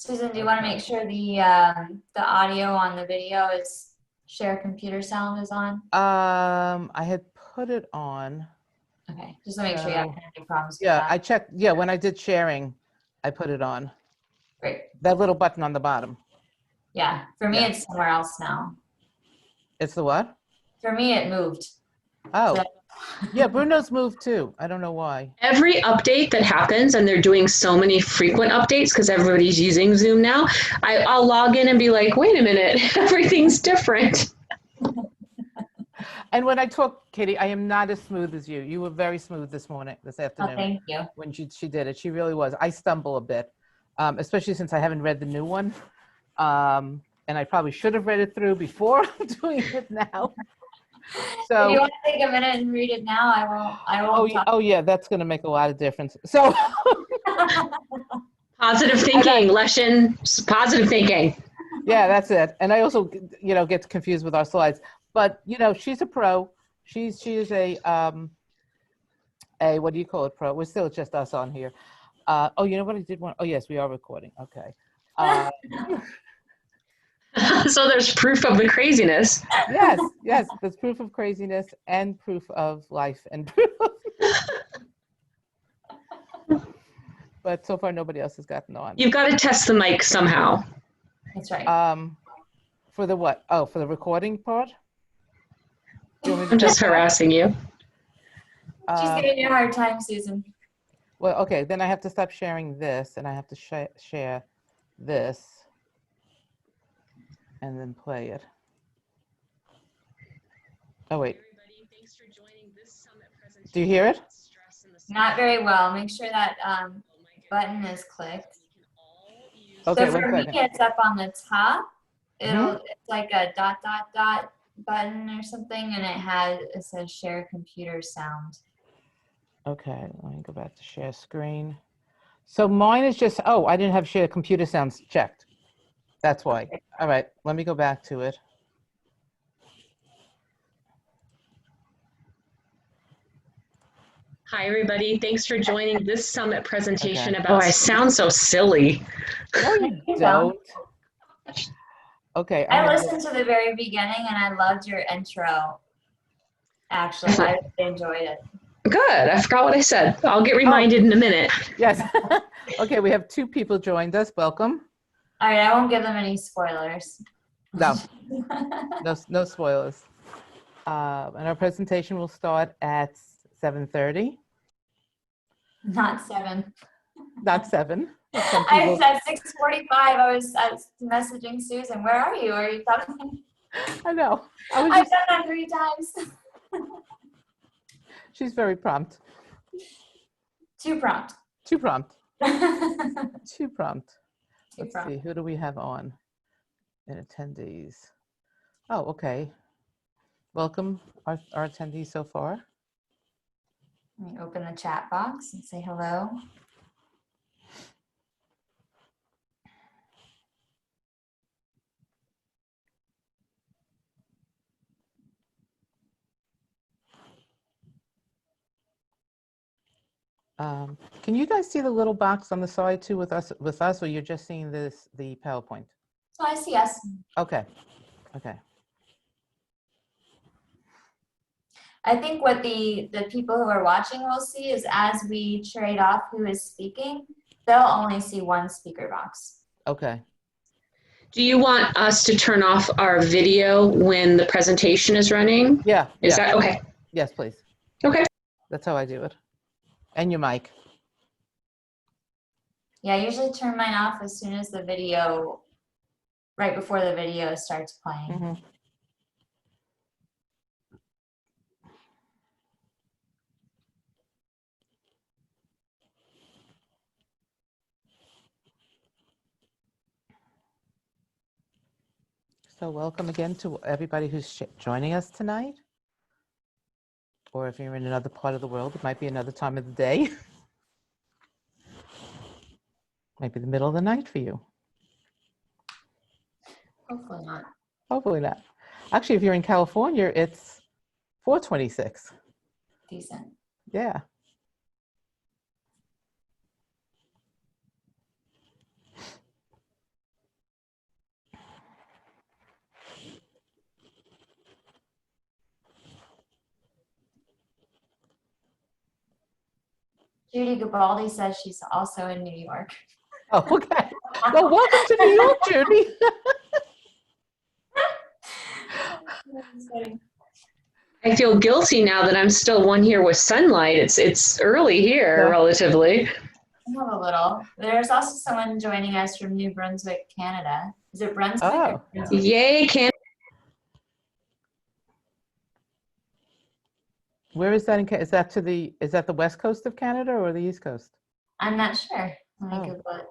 Susan, do you want to make sure the audio on the video is share computer sound is on? I had put it on. Okay, just to make sure you haven't had any problems with Yeah, that. I checked. Yeah, when I did sharing, I put it on. Great. That little button on the bottom. Yeah, for me, Yeah. it's somewhere else now. It's the what? For me, it moved. Oh, So, yeah, Bruno's moved too. I don't know why. Every update that happens, and they're doing so many frequent updates because everybody's using Zoom now, I'll log in and be like, wait a minute, everything's different. And when I talk, Katie, I am not as smooth as you. You were very smooth this afternoon. oh, thank you. When she did it. She really was. I stumble a bit, especially since I haven't read the new one. And I probably should have read it through before I'm doing it now. So if you want to take a minute and read it now, I won't. Oh yeah, that's going to make a lot of difference. So Positive thinking, Leshen, positive thinking. Yeah, that's it. And I also, get confused with our slides. But she's a pro. She is a what do you call it, pro? We're still just us on here. Oh, you know what I did want? Oh yes, we are recording. Okay. So there's proof of the craziness. Yes, there's proof of craziness and proof of life and proof of but so far nobody else has gotten on. You've got to test the mic somehow. That's right. For the what? Oh, for the recording part? I'm just harassing you. She's giving you a hard time, Susan. Well, okay, then I have to stop sharing this and I have to share this and then play it. Oh, wait. Everybody, thanks for joining this summit presentation. Do you hear it? Not very well. Make sure that button is clicked. Okay, so for me, it's up on the top. It's like a ... button or something, and it says share computer sound. Okay, let me go back to share screen. So mine is just, I didn't have share computer sounds checked. That's why. All right, let me go back to it. Hi, everybody. Thanks for joining this summit presentation about... Oh, I sound so silly. No, you don't. Okay. I listened to the very beginning, and I loved your intro. Actually, I really enjoyed it. Good. I forgot what I said. I'll get reminded in a minute. Yes. Okay, we have 2 people joined us. Welcome. All right, I won't give them any spoilers. No, no spoilers. And our presentation will start at 7:30. Not 7. Not 7. I was at 6:45. I was messaging Susan. Where are you? Are you coming? I know. I've done that 3 times. She's very prompt. Too prompt. Too prompt. Too prompt. Let's prompt. see, who do we have on in attendees? Oh, okay. Welcome our attendees so far. Let me open the chat box and say hello. Can you guys see the little box on the side too with us, or you're just seeing the PowerPoint? Oh, I see us. Okay. I think what the people who are watching will see is as we trade off who is speaking, they'll only see one speaker box. Okay. Do you want us to turn off our video when the presentation is running? Yeah. Is that okay? Yes, please. Okay. That's how I do it. And your mic. Yeah, I usually turn mine off as soon as the video, right before the video starts playing. Mm-hmm. So welcome again to everybody who's joining us tonight. Or if you're in another part of the world, it might be another time of the day. Might be the middle of the night for you. Hopefully not. Hopefully not. Actually, if you're in California, it's 4:26. Decent. Yeah. Judy Gabaldi says she's also in New York. Oh, okay. Well, welcome to New York, Judy. I feel guilty now that I'm still one here with sunlight. It's early here, Yeah. relatively. I have a little. There's also someone joining us from New Brunswick, Canada. Is it Brunswick Oh. or Brunswick? Yay, Canada. Where is that in Is that is that the west coast of Canada or the east coast? I'm not sure. Let me Oh. Google it.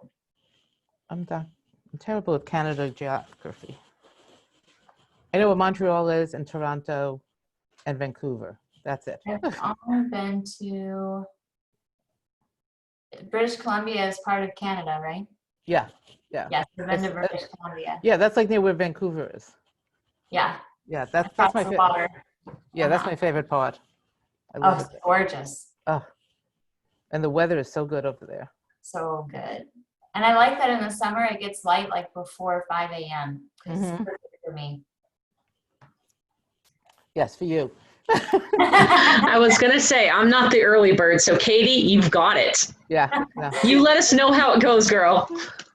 I'm terrible at Canada geography. I know where Montreal is and Toronto and Vancouver. That's it. I've only been to British Columbia is part of Canada, right? Yeah. Yes, I've been to It's, British Columbia. Yeah, that's like near where Vancouver is. Yeah. Yeah, that's Across my the favorite. water. Yeah, that's my favorite part. I Oh, love it's it. gorgeous. Oh, and the weather is so good over there. So good. And I like that in the summer it gets light like before 5 a.m. It's perfect for me. Yes, for you. I was going to say, I'm not the early bird, so Katie, you've got it. Yeah. You let us know how it goes, girl.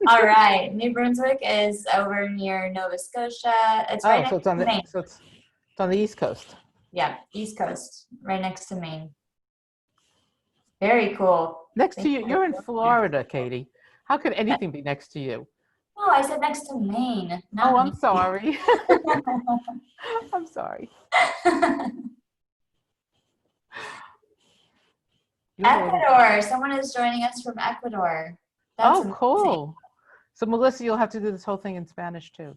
All right. New Brunswick is over near Nova Scotia. It's right next to Maine. So it's on the east coast. Yeah, East Coast, right next to Maine. Very cool. Next to you. You're in Florida, Katie. How could anything be next to you? No, I said next to Maine. Oh, I'm sorry. I'm sorry. Ecuador. Someone is joining us from Ecuador. That's amazing. Cool. So Melissa, you'll have to do this whole thing in Spanish too.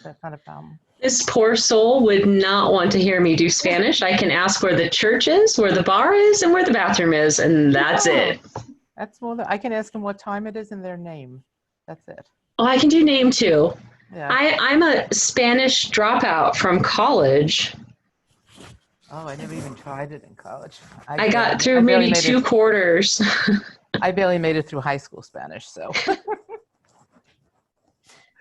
That's not a problem. This poor soul would not want to hear me do Spanish. I can ask where the church is, where the bar is, and where the bathroom is, and that's it. That's more than I can ask them what time it is and their name. That's it. Oh, I can do name too. Yeah. I'm a Spanish dropout from college. Oh, I never even tried it in college. I got through maybe 2 quarters. I barely made it through high school Spanish, so.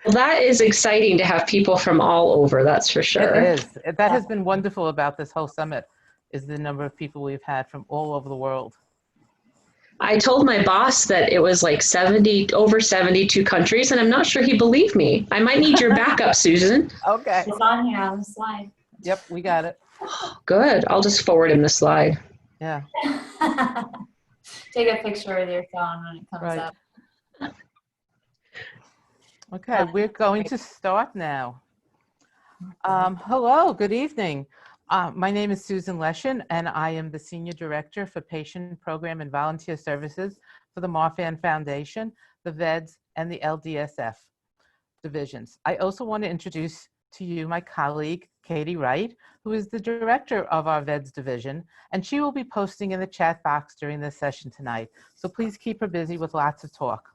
Well, that is exciting to have people from all over, that's for sure. It is. That has been wonderful about this whole summit, is the number of people we've had from all over the world. I told my boss that it was like over 72 countries, and I'm not sure he believed me. I might need your backup, Susan. Okay. It's on here on the slide. Yep, we got it. Good. I'll just forward him the slide. Yeah. Take a picture with your phone when it comes up. Okay, we're going to start now. Hello, good evening. My name is Susan Leshin, and I am the Senior Director for Patient Program and Volunteer Services for the Marfan Foundation, the VEDS, and the LDSF divisions. I also want to introduce to you my colleague, Katie Wright, who is the Director of our VEDS division, and she will be posting in the chat box during this session tonight. So please keep her busy with lots of talk.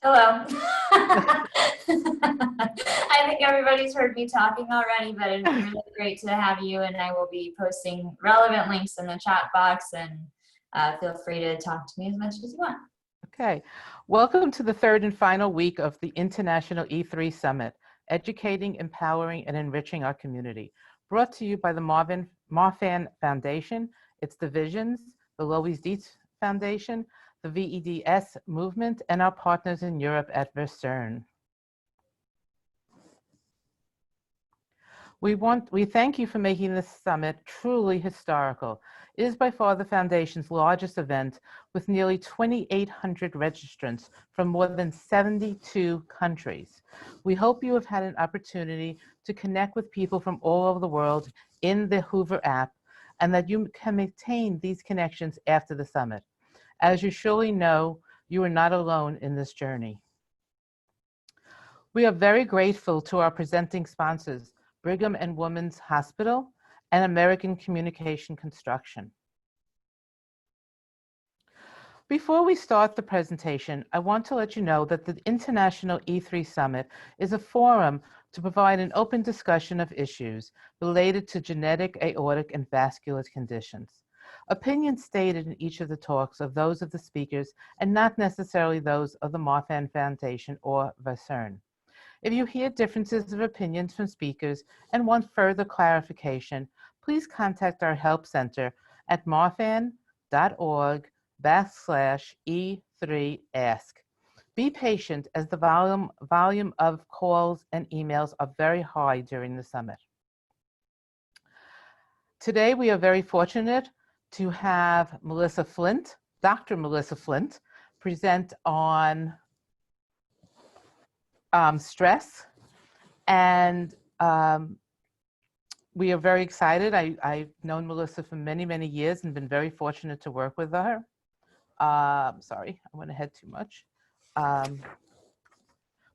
Hello. I think everybody's heard me talking already, but it's really great to have you, and I will be posting relevant links in the chat box, and feel free to talk to me as much as you want. Okay, welcome to the third and final week of the International E3 Summit, Educating, Empowering, and Enriching Our Community, brought to you by the Marfan Foundation, its divisions, the Lois Dietz Foundation, the VEDS movement, and our partners in Europe at Midwestern. We thank you for making this summit truly historical. It is by far the Foundation's largest event, with nearly 2,800 registrants from more than 72 countries. We hope you have had an opportunity to connect with people from all over the world in the Hoover app, and that you can maintain these connections after the summit. As you surely know, you are not alone in this journey. We are very grateful to our presenting sponsors, Brigham and Women's Hospital and American Communication Construction. Before we start the presentation, I want to let you know that the International E3 Summit is a forum to provide an open discussion of issues related to genetic, aortic, and vascular conditions. Opinions stated in each of the talks are those of the speakers and not necessarily those of the Marfan Foundation or Midwestern. If you hear differences of opinions from speakers and want further clarification, please contact our help center at Marfan www.nscommunity.org/E3ask. Be patient as the volume of calls and emails are very high during the summit. Today, we are very fortunate to have Melissa Flint, Dr. Melissa Flint, present on stress. And we are very excited. I've known Melissa for many, many years and been very fortunate to work with her. Sorry, I went ahead too much.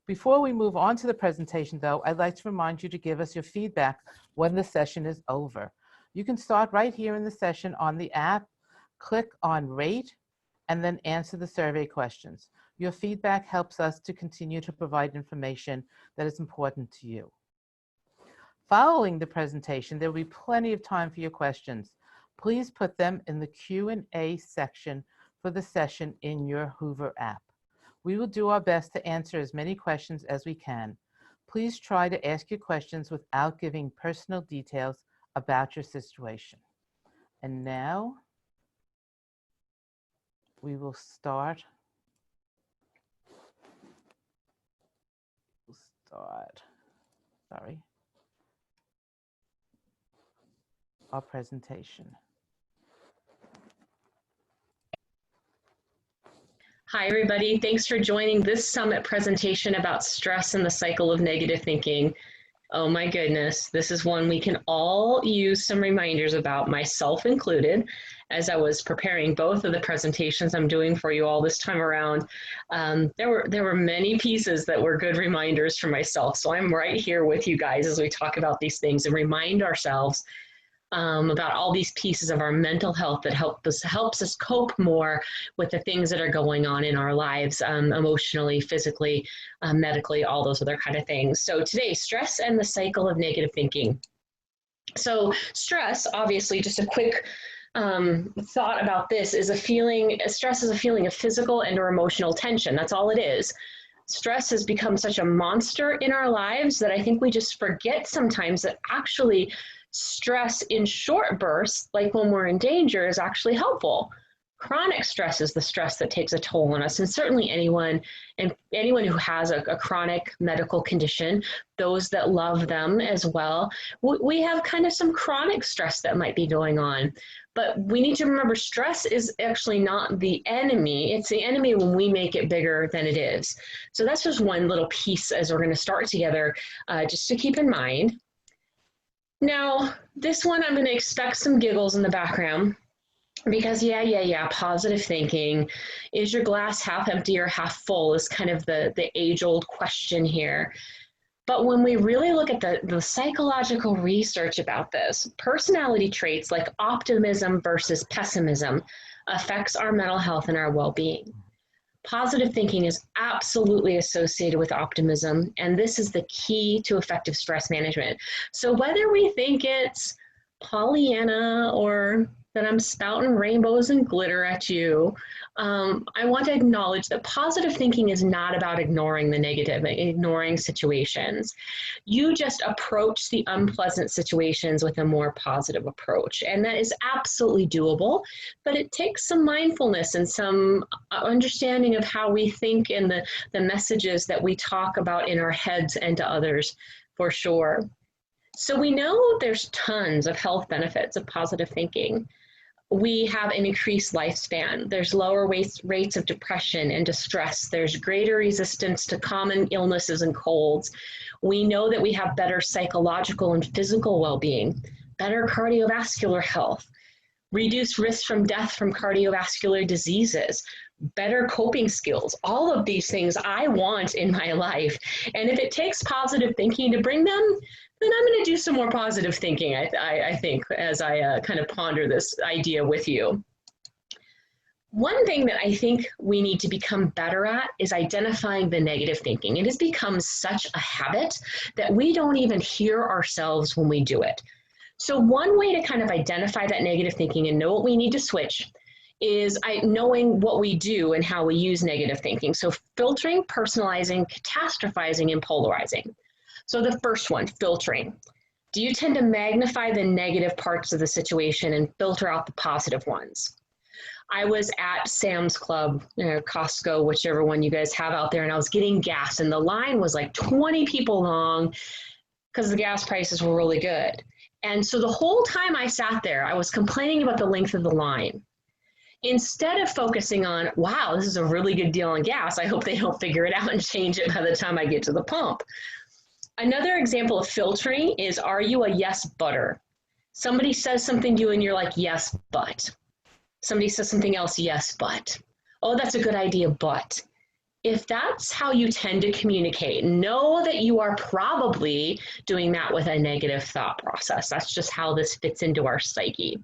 Before we move on to the presentation, though, I'd like to remind you to give us your feedback when the session is over. You can start right here in the session on the app, click on Rate, and then answer the survey questions. Your feedback helps us to continue to provide information that is important to you. Following the presentation, there will be plenty of time for your questions. Please put them in the Q&A section for the session in your Hoover app. We will do our best to answer as many questions as we can. Please try to ask your questions without giving personal details about your situation. And now we will start. Our presentation. Hi, everybody. Thanks for joining this summit presentation about stress and the cycle of negative thinking. Oh my goodness, this is one we can all use some reminders about, myself included, as I was preparing both of the presentations I'm doing for you all this time around. There were many pieces that were good reminders for myself. So I'm right here with you guys as we talk about these things and remind ourselves about all these pieces of our mental health that helps us cope more with the things that are going on in our lives, emotionally, physically, medically, all those other kind of things. So today, stress and the cycle of negative thinking. So stress, obviously, just a quick thought about this, is a feeling, stress is a feeling of physical and or emotional tension. That's all it is. Stress has become such a monster in our lives that I think we just forget sometimes that actually stress in short bursts, like when we're in danger, is actually helpful. Chronic stress is the stress that takes a toll on us, and certainly anyone who has a chronic medical condition, those that love them as well, we have kind of some chronic stress that might be going on. But we need to remember stress is actually not the enemy. It's the enemy when we make it bigger than it is. So that's just one little piece as we're going to start together, just to keep in mind. Now, this one, I'm going to expect some giggles in the background because yeah, positive thinking. Is your glass half empty or half full is kind of the age-old question here. But when we really look at the psychological research about this, personality traits like optimism versus pessimism affects our mental health and our well-being. Positive thinking is absolutely associated with optimism, and this is the key to effective stress management. So whether we think it's Pollyanna or that I'm spouting rainbows and glitter at you, I want to acknowledge that positive thinking is not about ignoring the negative, ignoring situations. You just approach the unpleasant situations with a more positive approach, and that is absolutely doable, but it takes some mindfulness and some understanding of how we think and the messages that we talk about in our heads and to others, for sure. So we know there's tons of health benefits of positive thinking. We have an increased lifespan. There's lower rates of depression and distress. There's greater resistance to common illnesses and colds. We know that we have better psychological and physical well-being, better cardiovascular health, reduced risk from death from cardiovascular diseases, better coping skills. All of these things I want in my life. And if it takes positive thinking to bring them, then I'm going to do some more positive thinking, I think, as I kind of ponder this idea with you. One thing that I think we need to become better at is identifying the negative thinking. It has become such a habit that we don't even hear ourselves when we do it. So one way to kind of identify that negative thinking and know what we need to switch is knowing what we do and how we use negative thinking. So filtering, personalizing, catastrophizing, and polarizing. So the first one, filtering. Do you tend to magnify the negative parts of the situation and filter out the positive ones? I was at Sam's Club, Costco, whichever one you guys have out there, and I was getting gas, and the line was like 20 people long because the gas prices were really good. And so the whole time I sat there, I was complaining about the length of the line. Instead of focusing on, wow, this is a really good deal on gas, I hope they don't figure it out and change it by the time I get to the pump. Another example of filtering is, are you a yes butter? Somebody says something to you and you're like, yes, but. Somebody says something else, yes, but. Oh, that's a good idea, but. If that's how you tend to communicate, know that you are probably doing that with a negative thought process. That's just how this fits into our psyche.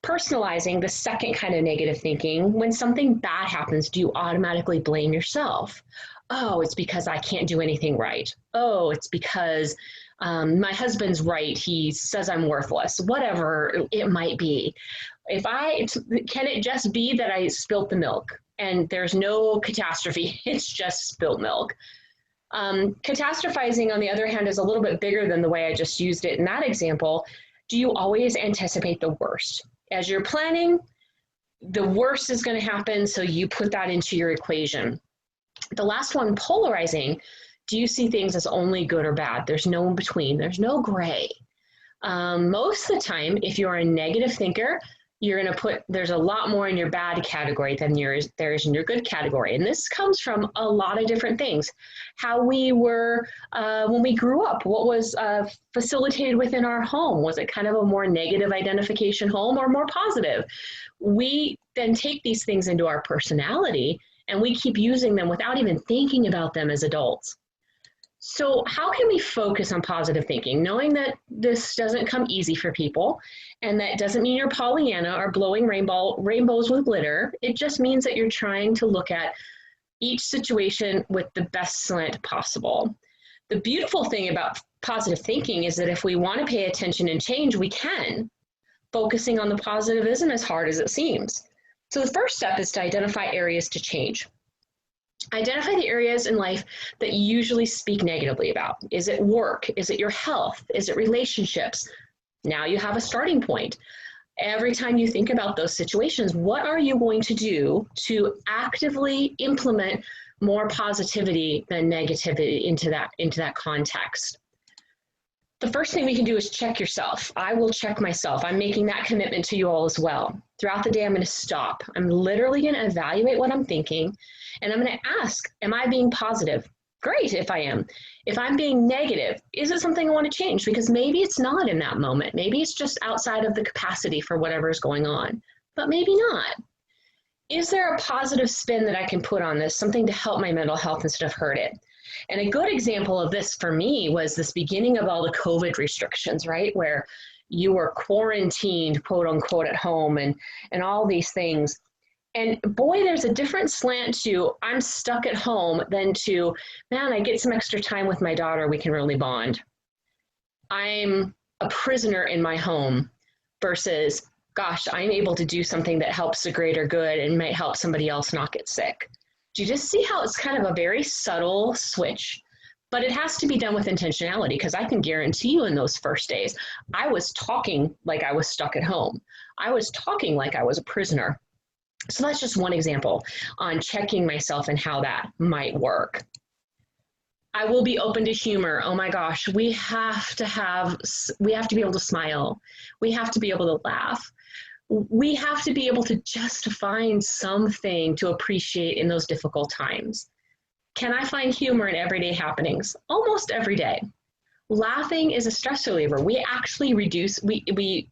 Personalizing, the second kind of negative thinking, when something bad happens, do you automatically blame yourself? Oh, it's because I can't do anything right. Oh, it's because my husband's right. He says I'm worthless, whatever it might be. Can it just be that I spilt the milk and there's no catastrophe? It's just spilled milk. Catastrophizing, on the other hand, is a little bit bigger than the way I just used it in that example. Do you always anticipate the worst? As you're planning, the worst is going to happen, so you put that into your equation. The last one, polarizing. Do you see things as only good or bad? There's no in between. There's no gray. Most of the time, if you're a negative thinker, you're going to put, there's a lot more in your bad category than there is in your good category. And this comes from a lot of different things. How we were when we grew up, what was facilitated within our home? Was it kind of a more negative identification home or more positive? We then take these things into our personality and we keep using them without even thinking about them as adults. So how can we focus on positive thinking, knowing that this doesn't come easy for people, and that doesn't mean you're Pollyanna or blowing rainbows with glitter. It just means that you're trying to look at each situation with the best slant possible. The beautiful thing about positive thinking is that if we want to pay attention and change, we can. Focusing on the positive isn't as hard as it seems. So the first step is to identify areas to change. Identify the areas in life that you usually speak negatively about. Is it work? Is it your health? Is it relationships? Now you have a starting point. Every time you think about those situations, what are you going to do to actively implement more positivity than negativity into that context? The first thing we can do is check yourself. I will check myself. I'm making that commitment to you all as well. Throughout the day, I'm going to stop. I'm literally going to evaluate what I'm thinking, and I'm going to ask, am I being positive? Great if I am. If I'm being negative, is it something I want to change? Because maybe it's not in that moment. Maybe it's just outside of the capacity for whatever is going on, but maybe not. Is there a positive spin that I can put on this, something to help my mental health instead of hurt it? And a good example of this for me was this beginning of all the COVID restrictions, right? Where you were quarantined, quote unquote, at home and all these things. And boy, there's a different slant to I'm stuck at home than to, man, I get some extra time with my daughter, we can really bond. I'm a prisoner in my home versus, gosh, I'm able to do something that helps the greater good and might help somebody else not get sick. Do you just see how it's kind of a very subtle switch? But it has to be done with intentionality, because I can guarantee you in those first days, I was talking like I was stuck at home. I was talking like I was a prisoner. So that's just one example on checking myself and how that might work. I will be open to humor. Oh my gosh, we have to be able to smile. We have to be able to laugh. We have to be able to just find something to appreciate in those difficult times. Can I find humor in everyday happenings? Almost every day. Laughing is a stress reliever. We actually we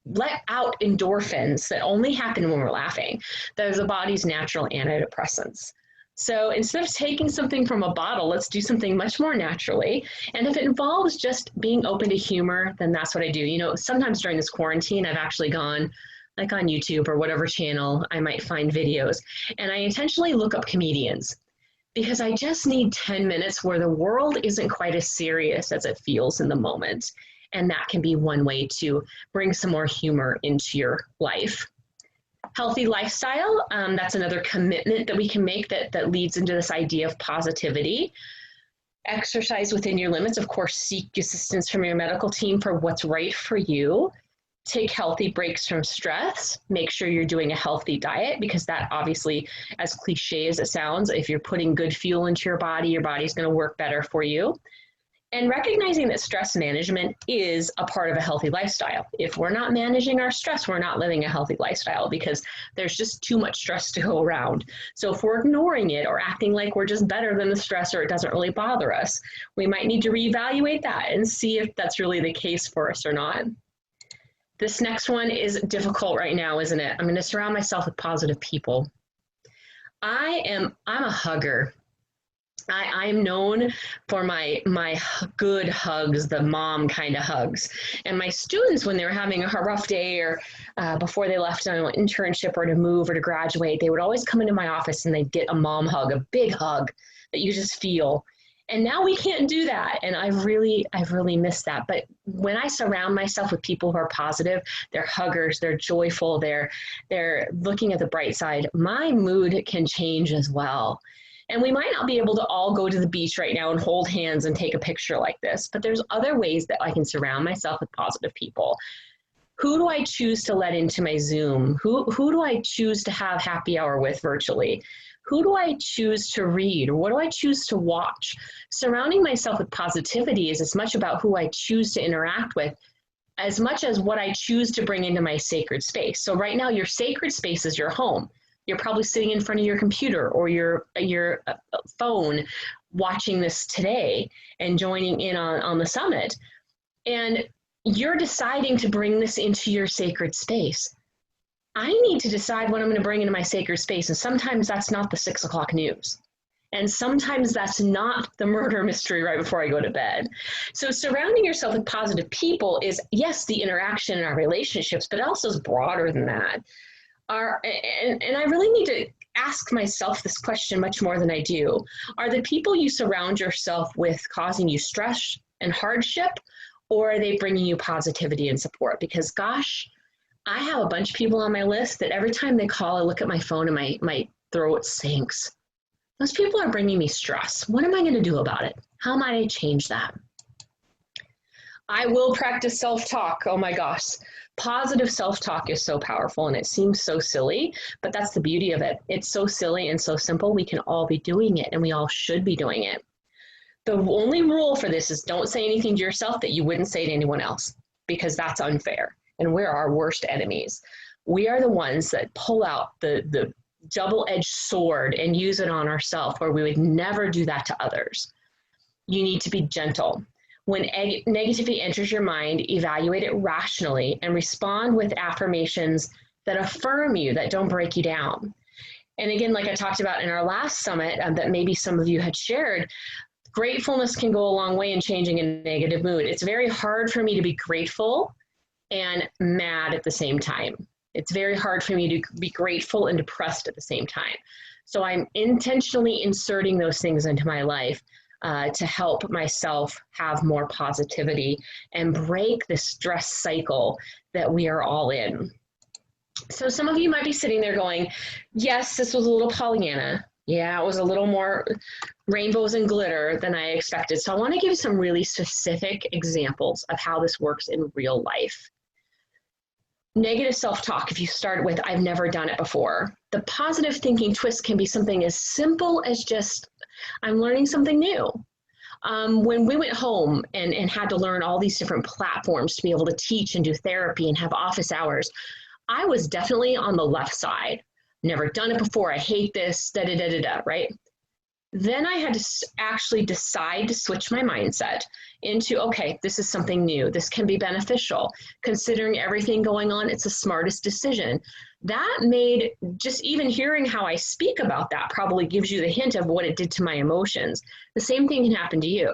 let out endorphins that only happen when we're laughing. They're the body's natural antidepressants. So instead of taking something from a bottle, let's do something much more naturally. And if it involves just being open to humor, then that's what I do. You know, sometimes during this quarantine, I've actually gone like on YouTube or whatever channel I might find videos, and I intentionally look up comedians because I just need 10 minutes where the world isn't quite as serious as it feels in the moment. And that can be one way to bring some more humor into your life. Healthy lifestyle, that's another commitment that we can make that leads into this idea of positivity. Exercise within your limits. Of course, seek assistance from your medical team for what's right for you. Take healthy breaks from stress. Make sure you're doing a healthy diet, because that obviously, as cliche as it sounds, if you're putting good fuel into your body's going to work better for you. And recognizing that stress management is a part of a healthy lifestyle. If we're not managing our stress, we're not living a healthy lifestyle, because there's just too much stress to go around. So if we're ignoring it or acting like we're just better than the stress, or it doesn't really bother us, we might need to reevaluate that and see if that's really the case for us or not. This next one is difficult right now, isn't it? I'm going to surround myself with positive people. I'm a hugger. I'm known for my good hugs, the mom kind of hugs. And my students, when they were having a rough day, or before they left on an internship or to move or to graduate, they would always come into my office and they'd get a mom hug, a big hug that you just feel. And now we can't do that. And I've really missed that. But when I surround myself with people who are positive, they're huggers, they're joyful, they're looking at the bright side, my mood can change as well. And we might not be able to all go to the beach right now and hold hands and take a picture like this, but there's other ways that I can surround myself with positive people. Who do I choose to let into my Zoom? Who do I choose to have happy hour with virtually? Who do I choose to read? Or what do I choose to watch? Surrounding myself with positivity is as much about who I choose to interact with as much as what I choose to bring into my sacred space. So right now, your sacred space is your home. You're probably sitting in front of your computer or your phone watching this today and joining in on the summit. And you're deciding to bring this into your sacred space. I need to decide what I'm going to bring into my sacred space. And sometimes that's not the 6 o'clock news. And sometimes that's not the murder mystery right before I go to bed. So surrounding yourself with positive people is, yes, the interaction in our relationships, but also is broader than that. And I really need to ask myself this question much more than I do. Are the people you surround yourself with causing you stress and hardship, or are they bringing you positivity and support? Because gosh, I have a bunch of people on my list that every time they call, I look at my phone and my throat sinks. Those people are bringing me stress. What am I going to do about it? How might I change that? I will practice self-talk. Oh my gosh. Positive self-talk is so powerful, and it seems so silly, but that's the beauty of it. It's so silly and so simple. We can all be doing it, and we all should be doing it. The only rule for this is don't say anything to yourself that you wouldn't say to anyone else, because that's unfair, and we're our worst enemies. We are the ones that pull out the double-edged sword and use it on ourselves, where we would never do that to others. You need to be gentle. When negativity enters your mind, evaluate it rationally and respond with affirmations that affirm you, that don't break you down. And again, like I talked about in our last summit, that maybe some of you had shared, gratefulness can go a long way in changing a negative mood. It's very hard for me to be grateful and mad at the same time. It's very hard for me to be grateful and depressed at the same time. So I'm intentionally inserting those things into my life to help myself have more positivity and break the stress cycle that we are all in. So some of you might be sitting there going, yes, this was a little Pollyanna. Yeah, it was a little more rainbows and glitter than I expected. So I want to give you some really specific examples of how this works in real life. Negative self-talk, if you start with, I've never done it before. The positive thinking twist can be something as simple as just, I'm learning something new. When we went home and had to learn all these different platforms to be able to teach and do therapy and have office hours, I was definitely on the left side. Never done it before. I hate this, right? Then I had to actually decide to switch my mindset into, okay, this is something new. This can be beneficial. Considering everything going on, it's the smartest decision. That made, just even hearing how I speak about that probably gives you the hint of what it did to my emotions. The same thing can happen to you.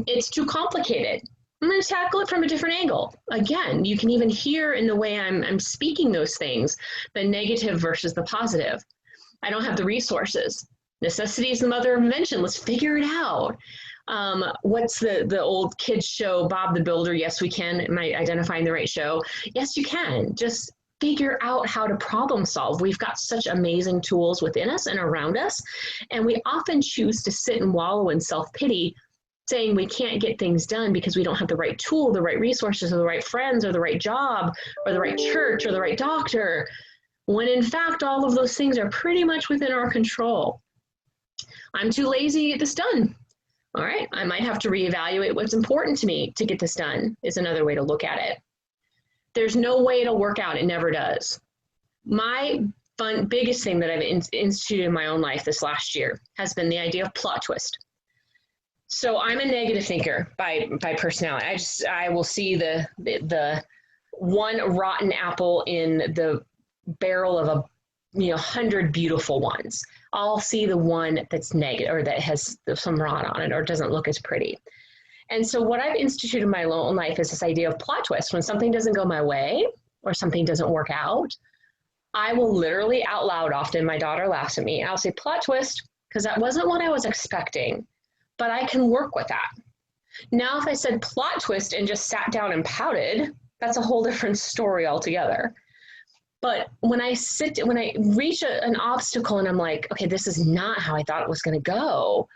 It's too complicated. I'm going to tackle it from a different angle. Again, you can even hear in the way I'm speaking those things, the negative versus the positive. I don't have the resources. Necessity is the mother of invention. Let's figure it out. What's the old kids show, Bob the Builder? Yes, we can. Am I identifying the right show? Yes, you can. Just figure out how to problem solve. We've got such amazing tools within us and around us, and we often choose to sit and wallow in self-pity saying we can't get things done because we don't have the right tool, the right resources, or the right friends, or the right job, or the right church, or the right doctor, when in fact, all of those things are pretty much within our control. I'm too lazy to get this done. All right, I might have to reevaluate what's important to me to get this done, is another way to look at it. There's no way it'll work out, it never does. My biggest thing that I've instituted in my own life this last year has been the idea of plot twist. So I'm a negative thinker by personality. I will see the one rotten apple in the barrel of 100 beautiful ones. I'll see the one that's negative or that has some rot on it or doesn't look as pretty. And so what I've instituted in my own life is this idea of plot twist. When something doesn't go my way or something doesn't work out, I will literally out loud, often my daughter laughs at me, I'll say plot twist, because that wasn't what I was expecting, but I can work with that. Now, if I said plot twist and just sat down and pouted, that's a whole different story altogether. But when I reach an obstacle and I'm like, okay, this is not how I thought it was going to go,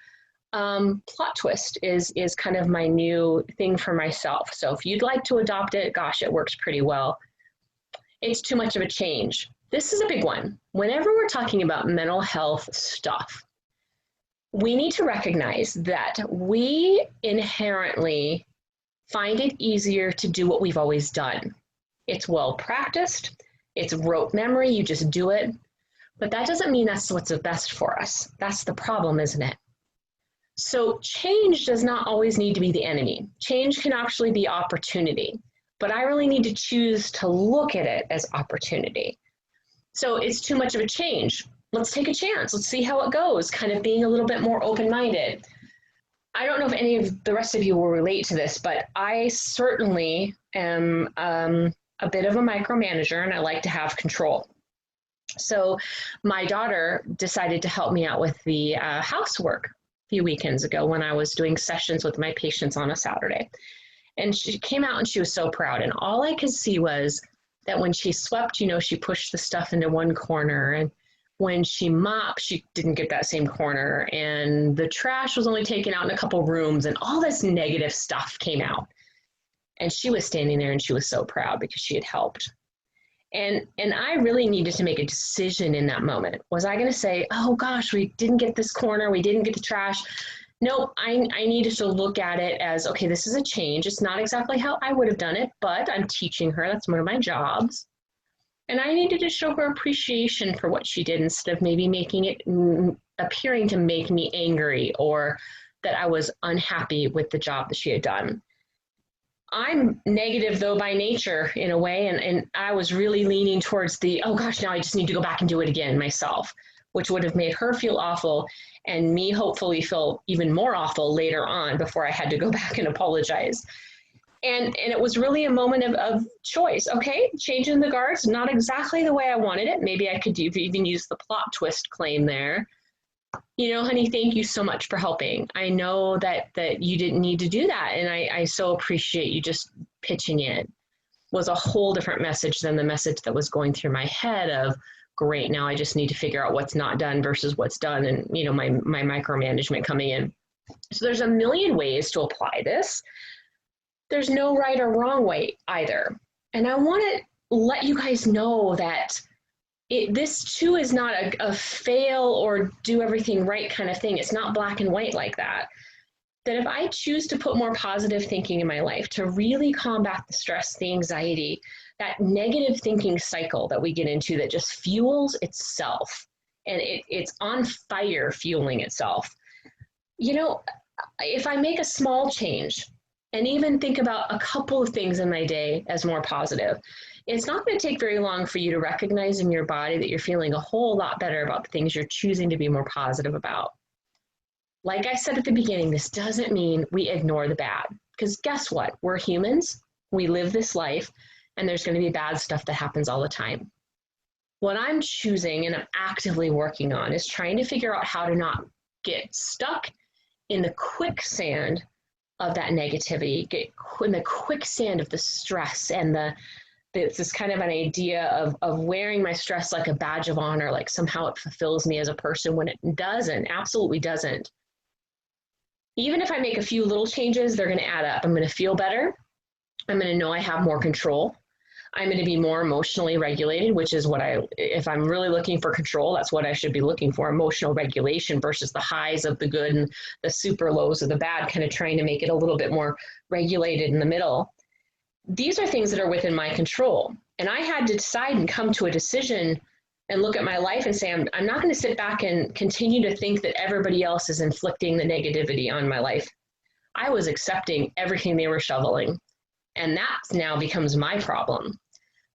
plot twist is kind of my new thing for myself. So if you'd like to adopt it, gosh, it works pretty well. It's too much of a change. This is a big one. Whenever we're talking about mental health stuff, we need to recognize that we inherently find it easier to do what we've always done. It's well practiced. It's rote memory. You just do it. But that doesn't mean that's what's the best for us. That's the problem, isn't it? So change does not always need to be the enemy. Change can actually be opportunity. But I really need to choose to look at it as opportunity. So it's too much of a change. Let's take a chance. Let's see how it goes, kind of being a little bit more open-minded. I don't know if any of the rest of you will relate to this, but I certainly am a bit of a micromanager and I like to have control. So my daughter decided to help me out with the housework a few weekends ago when I was doing sessions with my patients on a Saturday. And she came out and she was so proud. And all I could see was that when she swept, she pushed the stuff into one corner. And when she mopped, she didn't get that same corner. And the trash was only taken out in a couple rooms. And all this negative stuff came out. And she was standing there and she was so proud because she had helped. And I really needed to make a decision in that moment. Was I going to say, oh gosh, we didn't get this corner, we didn't get the trash? Nope, I needed to look at it as, okay, this is a change. It's not exactly how I would have done it, but I'm teaching her. That's one of my jobs. And I needed to show her appreciation for what she did instead of maybe making it appearing to make me angry or that I was unhappy with the job that she had done. I'm negative though by nature in a way, and I was really leaning towards the, oh gosh, now I just need to go back and do it again myself, which would have made her feel awful and me hopefully feel even more awful later on before I had to go back and apologize. And it was really a moment of choice. Okay, changing the guards, not exactly the way I wanted it. Maybe I could even use the plot twist claim there. Honey, thank you so much for helping. I know that you didn't need to do that. And I so appreciate you just pitching in. Was a whole different message than the message that was going through my head of, great, now I just need to figure out what's not done versus what's done, and my micromanagement coming in. So there's a million ways to apply this. There's no right or wrong way either. And I want to let you guys know that this too is not a fail or do everything right kind of thing. It's not black and white like that. That if I choose to put more positive thinking in my life to really combat the stress, the anxiety, that negative thinking cycle that we get into that just fuels itself and it's on fire fueling itself. If I make a small change and even think about a couple of things in my day as more positive, it's not going to take very long for you to recognize in your body that you're feeling a whole lot better about the things you're choosing to be more positive about. Like I said at the beginning, this doesn't mean we ignore the bad, because guess what? We're humans, we live this life, and there's going to be bad stuff that happens all the time. What I'm choosing and I'm actively working on is trying to figure out how to not get stuck in the quicksand of that negativity, get in the quicksand of the stress and it's this kind of an idea of wearing my stress like a badge of honor, like somehow it fulfills me as a person when it doesn't, absolutely doesn't. Even if I make a few little changes, they're going to add up. I'm going to feel better. I'm going to know I have more control. I'm going to be more emotionally regulated, which is what if I'm really looking for control, that's what I should be looking for, emotional regulation versus the highs of the good and the super lows of the bad, kind of trying to make it a little bit more regulated in the middle. These are things that are within my control. And I had to decide and come to a decision and look at my life and say, I'm not going to sit back and continue to think that everybody else is inflicting the negativity on my life. I was accepting everything they were shoveling. And that now becomes my problem.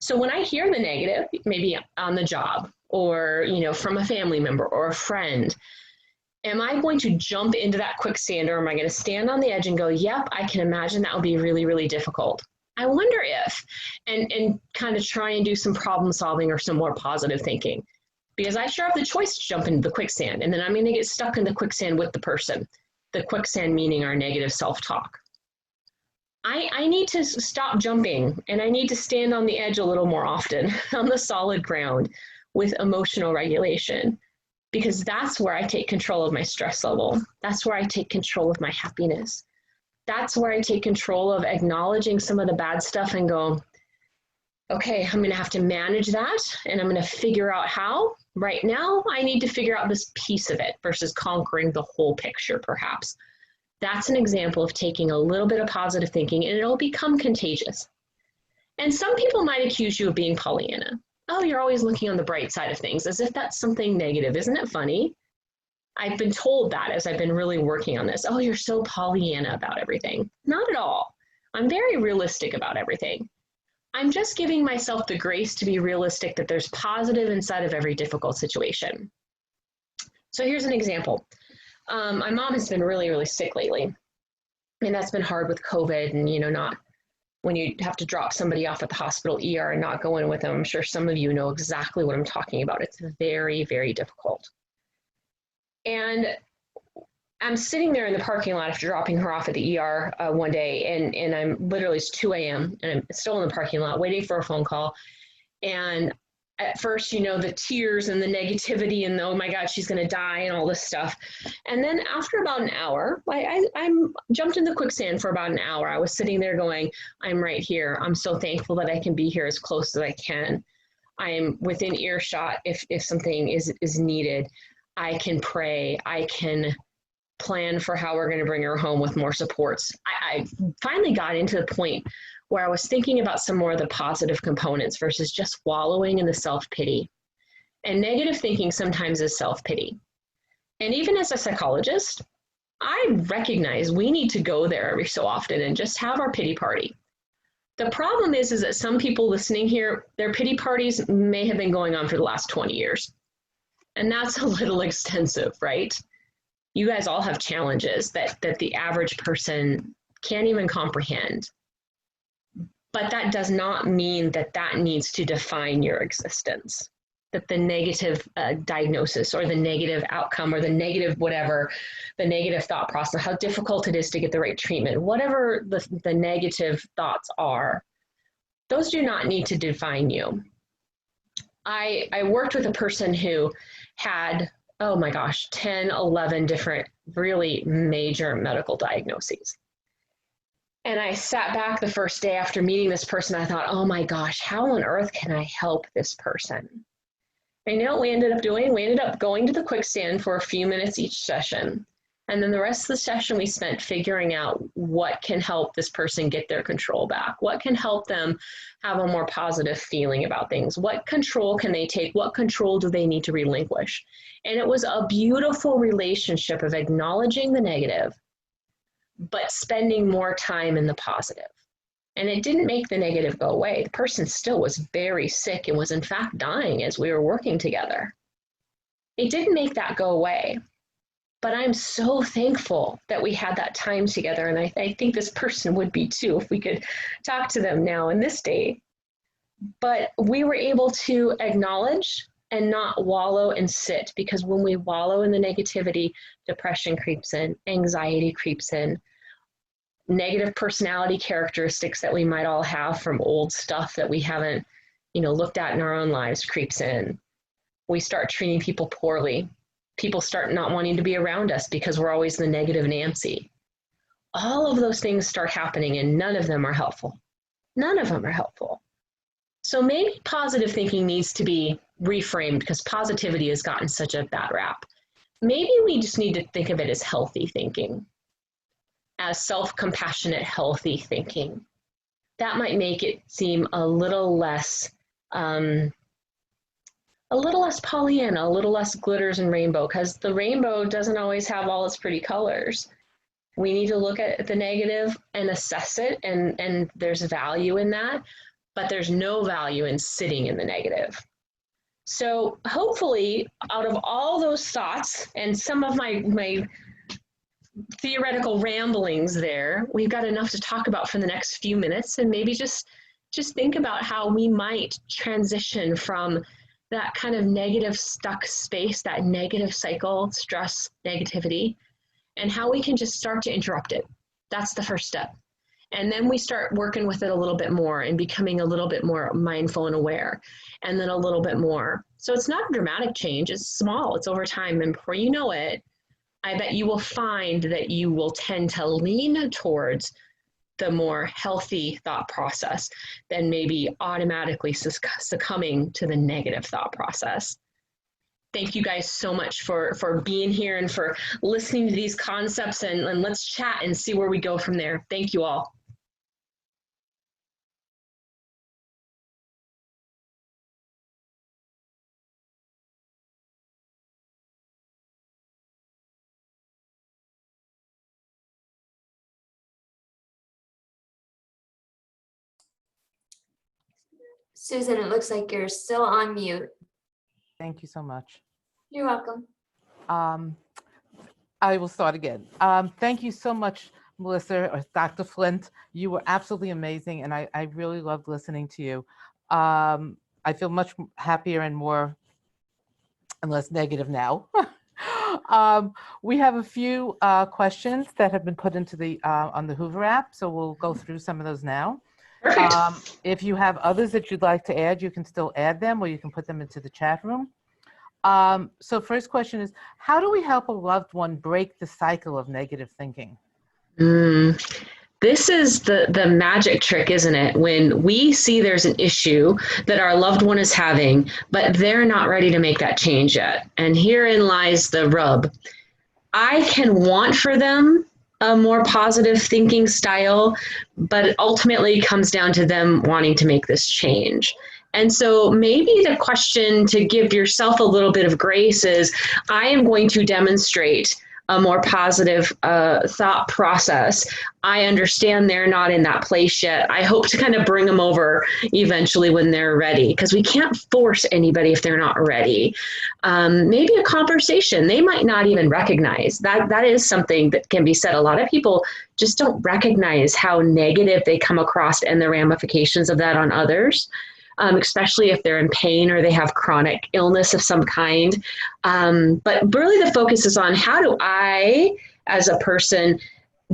So when I hear the negative, maybe on the job or, from a family member or a friend, am I going to jump into that quicksand, or am I going to stand on the edge and go, yep, I can imagine that would be really, really difficult. I wonder if, and kind of try and do some problem solving or some more positive thinking, because I sure have the choice to jump into the quicksand, and then I'm going to get stuck in the quicksand with the person. The quicksand meaning our negative self-talk. I need to stop jumping, and I need to stand on the edge a little more often on the solid ground with emotional regulation, because that's where I take control of my stress level. That's where I take control of my happiness. That's where I take control of acknowledging some of the bad stuff and go, okay, I'm going to have to manage that, and I'm going to figure out how. Right now, I need to figure out this piece of it versus conquering the whole picture, perhaps. That's an example of taking a little bit of positive thinking, and it'll become contagious. And some people might accuse you of being Pollyanna. Oh, you're always looking on the bright side of things, as if that's something negative. Isn't it funny? I've been told that as I've been really working on this. Oh, you're so Pollyanna about everything. Not at all. I'm very realistic about everything. I'm just giving myself the grace to be realistic that there's positive inside of every difficult situation. So here's an example. My mom has been really, really sick lately, and that's been hard with COVID and, not when you have to drop somebody off at the hospital ER and not go in with them. I'm sure some of you know exactly what I'm talking about. It's very, very difficult. And I'm sitting there in the parking lot after dropping her off at the ER one day, and I'm literally, it's 2 a.m. and I'm still in the parking lot waiting for a phone call. And at first, the tears and the negativity and the, oh my God, she's going to die and all this stuff. And then after about an hour, I'm jumped in the quicksand for about an hour. I was sitting there going, I'm right here. I'm so thankful that I can be here as close as I can. I'm within earshot if something is needed. I can pray. I can plan for how we're going to bring her home with more supports. I finally got into the point where I was thinking about some more of the positive components versus just wallowing in the self-pity. And negative thinking sometimes is self-pity. And even as a psychologist, I recognize we need to go there every so often and just have our pity party. The problem is that some people listening here, their pity parties may have been going on for the last 20 years. And that's a little extensive, right? You guys all have challenges that the average person can't even comprehend. But that does not mean that needs to define your existence, that the negative diagnosis or the negative outcome or the negative whatever, the negative thought process, how difficult it is to get the right treatment, whatever the negative thoughts are, those do not need to define you. I worked with a person who had, oh my gosh, 10, 11 different really major medical diagnoses. And I sat back the first day after meeting this person. I thought, oh my gosh, how on earth can I help this person? And what we ended up doing? We ended up going to the quicksand for a few minutes each session. And then the rest of the session we spent figuring out what can help this person get their control back. What can help them have a more positive feeling about things? What control can they take? What control do they need to relinquish? And it was a beautiful relationship of acknowledging the negative, but spending more time in the positive. And it didn't make the negative go away. The person still was very sick and was in fact dying as we were working together. It didn't make that go away. But I'm so thankful that we had that time together. And I think this person would be too, if we could talk to them now in this day. But we were able to acknowledge and not wallow and sit, because when we wallow in the negativity, depression creeps in, anxiety creeps in, negative personality characteristics that we might all have from old stuff that we haven't, looked at in our own lives creeps in. We start treating people poorly. People start not wanting to be around us because we're always the negative Nancy. All of those things start happening and none of them are helpful. None of them are helpful. So maybe positive thinking needs to be reframed because positivity has gotten such a bad rap. Maybe we just need to think of it as healthy thinking, as self-compassionate, healthy thinking. That might make it seem a little less Pollyanna, a little less glitters and rainbow, because the rainbow doesn't always have all its pretty colors. We need to look at the negative and assess it, and there's value in that, but there's no value in sitting in the negative. So hopefully, out of all those thoughts and some of my theoretical ramblings there, we've got enough to talk about for the next few minutes, and maybe just think about how we might transition from that kind of negative stuck space, that negative cycle, stress, negativity, and how we can just start to interrupt it. That's the first step. And then we start working with it a little bit more and becoming a little bit more mindful and aware, and then a little bit more. So it's not a dramatic change, it's small, it's over time, and before you know it, I bet you will find that you will tend to lean towards the more healthy thought process than maybe automatically succumbing to the negative thought process. Thank you guys so much for being here and for listening to these concepts, and let's chat and see where we go from there. Thank you all. Susan, it looks like you're still on mute. Thank you so much. You're welcome. I will start again. Thank you so much, Melissa or Dr. Flint. You were absolutely amazing, and I really loved listening to you. I feel much happier and less negative now. We have a few questions that have been put into the on the Hoover app, so we'll go through some of those now. Perfect. If you have others that you'd like to add, you can still add them, or you can put them into the chat room. So first question is, how do we help a loved one break the cycle of negative thinking? This is the magic trick, isn't it? When we see there's an issue that our loved one is having, but they're not ready to make that change yet. And herein lies the rub. I can want for them a more positive thinking style, but it ultimately comes down to them wanting to make this change. And so maybe the question to give yourself a little bit of grace is, I am going to demonstrate a more positive thought process. I understand they're not in that place yet. I hope to kind of bring them over eventually when they're ready, because we can't force anybody if they're not ready. Maybe a conversation they might not even recognize. That is something that can be said. A lot of people just don't recognize how negative they come across and the ramifications of that on others. Especially if they're in pain or they have chronic illness of some kind. But really the focus is on, how do I, as a person,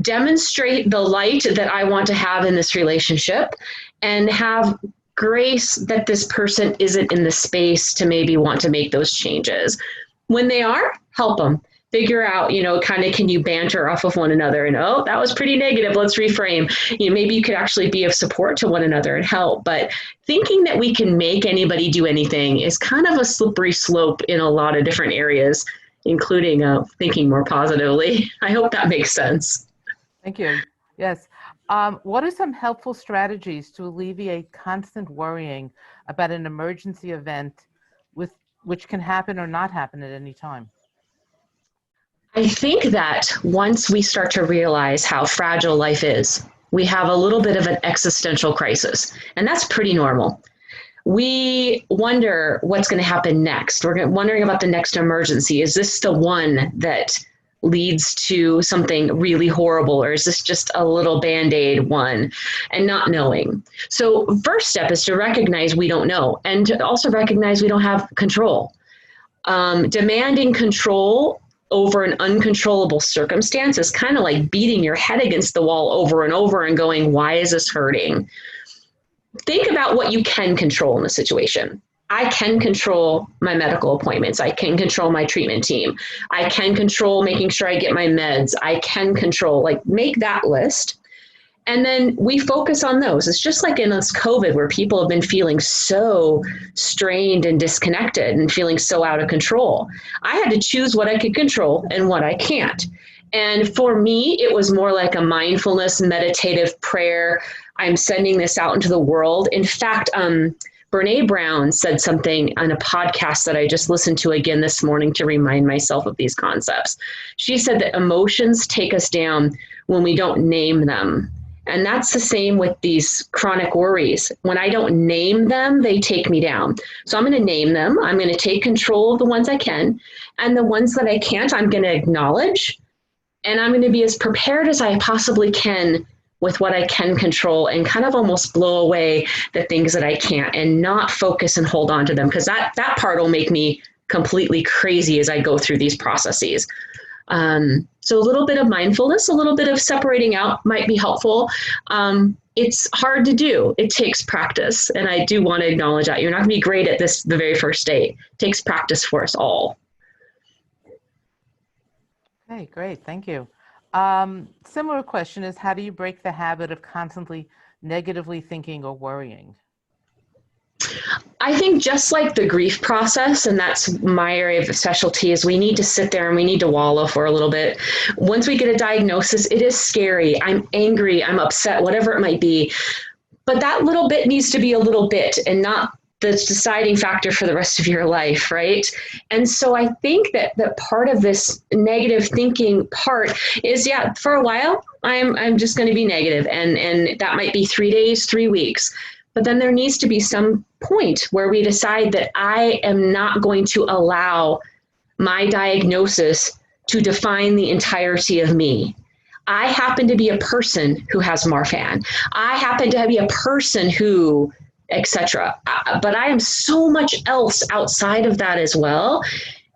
demonstrate the light that I want to have in this relationship, and have grace that this person isn't in the space to maybe want to make those changes. When they are, help them. Figure out, kind of, can you banter off of one another, and, oh, that was pretty negative, let's reframe. Maybe you could actually be of support to one another and help. But thinking that we can make anybody do anything is kind of a slippery slope in a lot of different areas, including thinking more positively. I hope that makes sense. Thank you. Yes. What are some helpful strategies to alleviate constant worrying about an emergency event which can happen or not happen at any time? I think that once we start to realize how fragile life is, we have a little bit of an existential crisis, and that's pretty normal. We wonder what's going to happen next. We're wondering about the next emergency. Is this the one that leads to something really horrible, or is this just a little Band-Aid one, and not knowing? So first step is to recognize we don't know, and to also recognize we don't have control. Demanding control over an uncontrollable circumstance is kind of like beating your head against the wall over and over and going, why is this hurting? Think about what you can control in the situation. I can control my medical appointments. I can control my treatment team. I can control making sure I get my meds. I can control, like, make that list. And then we focus on those. It's just like in this COVID where people have been feeling so strained and disconnected and feeling so out of control. I had to choose what I could control and what I can't. And for me, it was more like a mindfulness, meditative prayer. I'm sending this out into the world. In fact, Brene Brown said something on a podcast that I just listened to again this morning to remind myself of these concepts. She said that emotions take us down when we don't name them. And that's the same with these chronic worries. When I don't name them, they take me down. So I'm going to name them. I'm going to take control of the ones I can. And the ones that I can't, I'm going to acknowledge. And I'm going to be as prepared as I possibly can with what I can control and kind of almost blow away the things that I can't and not focus and hold on to them, because that part will make me completely crazy as I go through these processes. So a little bit of mindfulness, a little bit of separating out might be helpful. It's hard to do. It takes practice. And I do want to acknowledge that. You're not going to be great at this the very first day. It takes practice for us all. Okay, great. Thank you. Similar question is, how do you break the habit of constantly negatively thinking or worrying? I think just like the grief process, and that's my area of specialty, is we need to sit there and we need to wallow for a little bit. Once we get a diagnosis, it is scary. I'm angry, I'm upset, whatever it might be. But that little bit needs to be a little bit and not the deciding factor for the rest of your life, right? And so I think that part of this negative thinking part is, yeah, for a while, I'm just going to be negative, and that might be 3 days, 3 weeks. But then there needs to be some point where we decide that I am not going to allow my diagnosis to define the entirety of me. I happen to be a person who has Marfan. I happen to be a person who, etc. But I am so much else outside of that as well.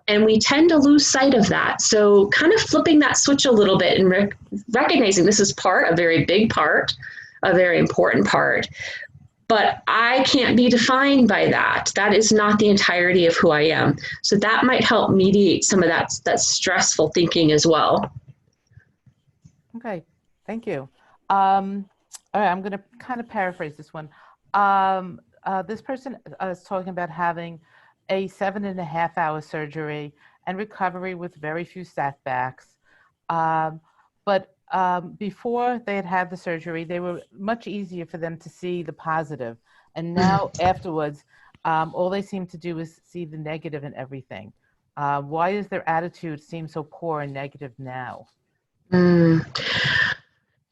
And we tend to lose sight of that. So kind of flipping that switch a little bit and recognizing this is a very big part, a very important part. But I can't be defined by that. That is not the entirety of who I am. So that might help mediate some of that stressful thinking as well. Okay, thank you. All right, I'm going to kind of paraphrase this one. This person is talking about having a 7.5-hour surgery and recovery with very few setbacks. But before they had the surgery, they were much easier for them to see the positive. And now afterwards, all they seem to do is see the negative in everything. Why does their attitude seem so poor and negative now?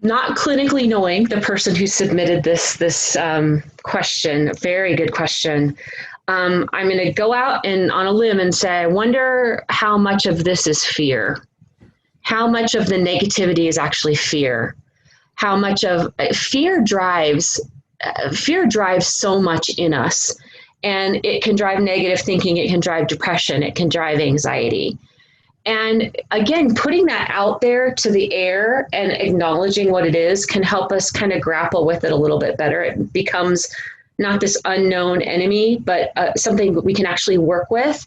Not clinically knowing the person who submitted this question. Very good question. I'm going to go out and on a limb and say, I wonder how much of this is fear. How much of the negativity is actually fear? How much of fear drives so much in us, and it can drive negative thinking. It can drive depression. It can drive anxiety. And again, putting that out there to the air and acknowledging what it is can help us kind of grapple with it a little bit better. It becomes not this unknown enemy, but something we can actually work with.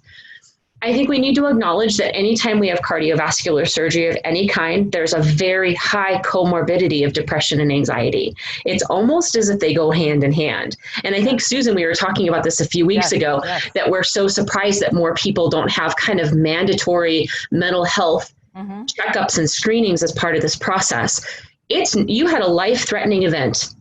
I think we need to acknowledge that anytime we have cardiovascular surgery of any kind, there's a very high comorbidity of depression and anxiety. It's almost as if they go hand in hand. And I think, Susan, we were talking about this a few weeks ago, that we're so surprised that more people don't have kind of mandatory mental health checkups and screenings as part of this process. You had a life-threatening event.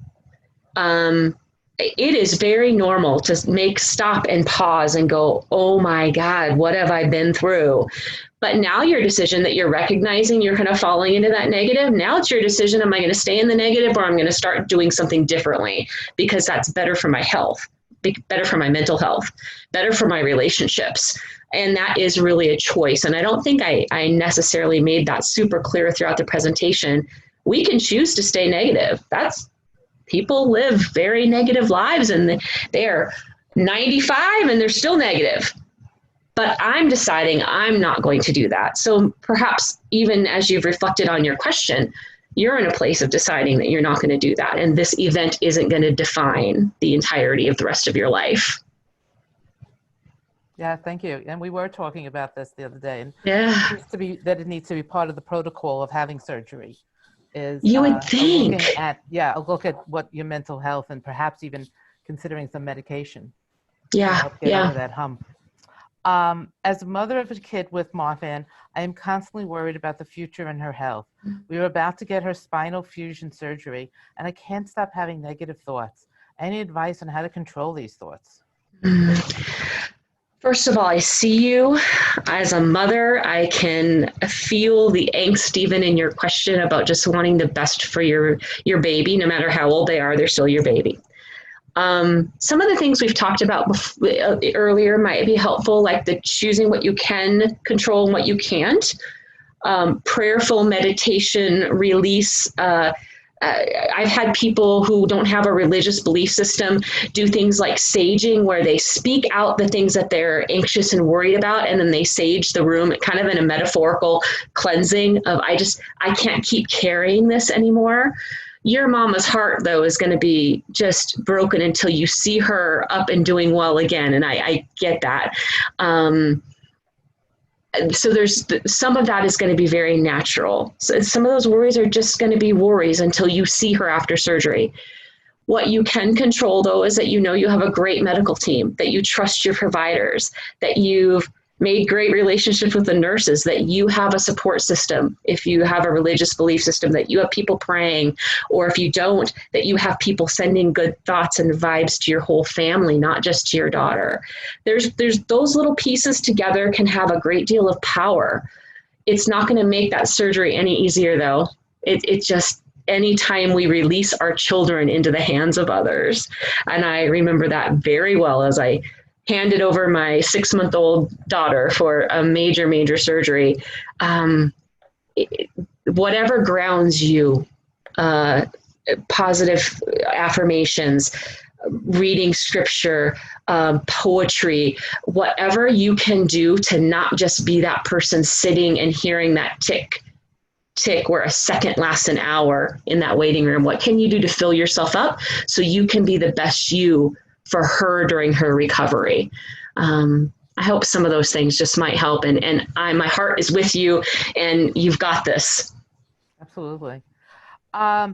It is very normal to stop and pause and go, oh my God, what have I been through? But now your decision that you're recognizing you're kind of falling into that negative, now it's your decision, am I going to stay in the negative or I'm going to start doing something differently because that's better for my health, better for my mental health, better for my relationships. And that is really a choice. And I don't think I necessarily made that super clear throughout the presentation. We can choose to stay negative. People live very negative lives and they're 95 and they're still negative. But I'm deciding I'm not going to do that. So perhaps even as you've reflected on your question, you're in a place of deciding that you're not going to do that. And this event isn't going to define the entirety of the rest of your life. Yeah, thank you. And we were talking about this the other day, and Yeah, it needs to be part of the protocol of having surgery. Is you would a think. look at what your mental health and perhaps even considering some medication to Yeah, help get yeah. over that hump. As a mother of a kid with Marfan, I am constantly worried about the future and her health. We are about to get her spinal fusion surgery, and I can't stop having negative thoughts. Any advice on how to control these thoughts? First of all, I see you as a mother. I can feel the angst even in your question about just wanting the best for your baby. No matter how old they are, they're still your baby. Some of the things we've talked about earlier might be helpful, like the choosing what you can control and what you can't. Prayerful meditation, release. I've had people who don't have a religious belief system do things like saging, where they speak out the things that they're anxious and worried about, and then they sage the room, kind of in a metaphorical cleansing of, I can't keep carrying this anymore. Your mama's heart, though, is going to be just broken until you see her up and doing well again. And I get that. So there's some of that is going to be very natural. So some of those worries are just going to be worries until you see her after surgery. What you can control, though, is that you have a great medical team, that you trust your providers, that you've made great relationships with the nurses, that you have a support system. If you have a religious belief system, that you have people praying, or if you don't, that you have people sending good thoughts and vibes to your whole family, not just to your daughter. There's those little pieces together can have a great deal of power. It's not going to make that surgery any easier, though. It just, anytime we release our children into the hands of others. And I remember that very well as I handed over my 6-month-old daughter for a major surgery. Whatever grounds you, positive affirmations, reading scripture, poetry, whatever you can do to not just be that person sitting and hearing that tick where a second lasts an hour in that waiting room. What can you do to fill yourself up so you can be the best you for her during her recovery? I hope some of those things just might help. And my heart is with you, and you've got this. Absolutely.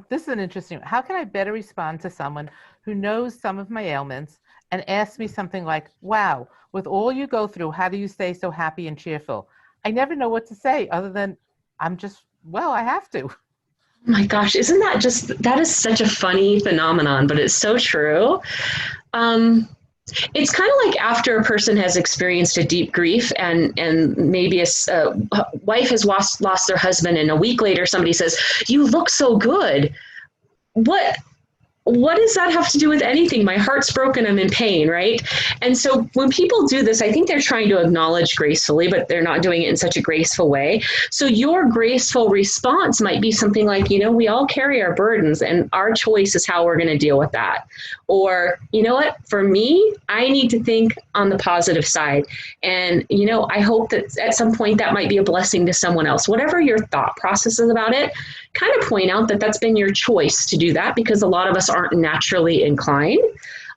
This is an interesting. How can I better respond to someone who knows some of my ailments and asks me something like, "Wow, with all you go through, how do you stay so happy and cheerful?" I never know what to say other than I have to. Oh my gosh, that is such a funny phenomenon, but it's so true. It's kind of like after a person has experienced a deep grief and maybe a wife has lost their husband, and a week later somebody says, "You look so good." What does that have to do with anything? My heart's broken, I'm in pain, right? And so when people do this, I think they're trying to acknowledge gracefully, but they're not doing it in such a graceful way. So your graceful response might be something like, we all carry our burdens, and our choice is how we're going to deal with that. Or, you know what, for me, I need to think on the positive side. And, I hope that at some point that might be a blessing to someone else. Whatever your thought process is about it, kind of point out that that's been your choice to do that, because a lot of us aren't naturally inclined.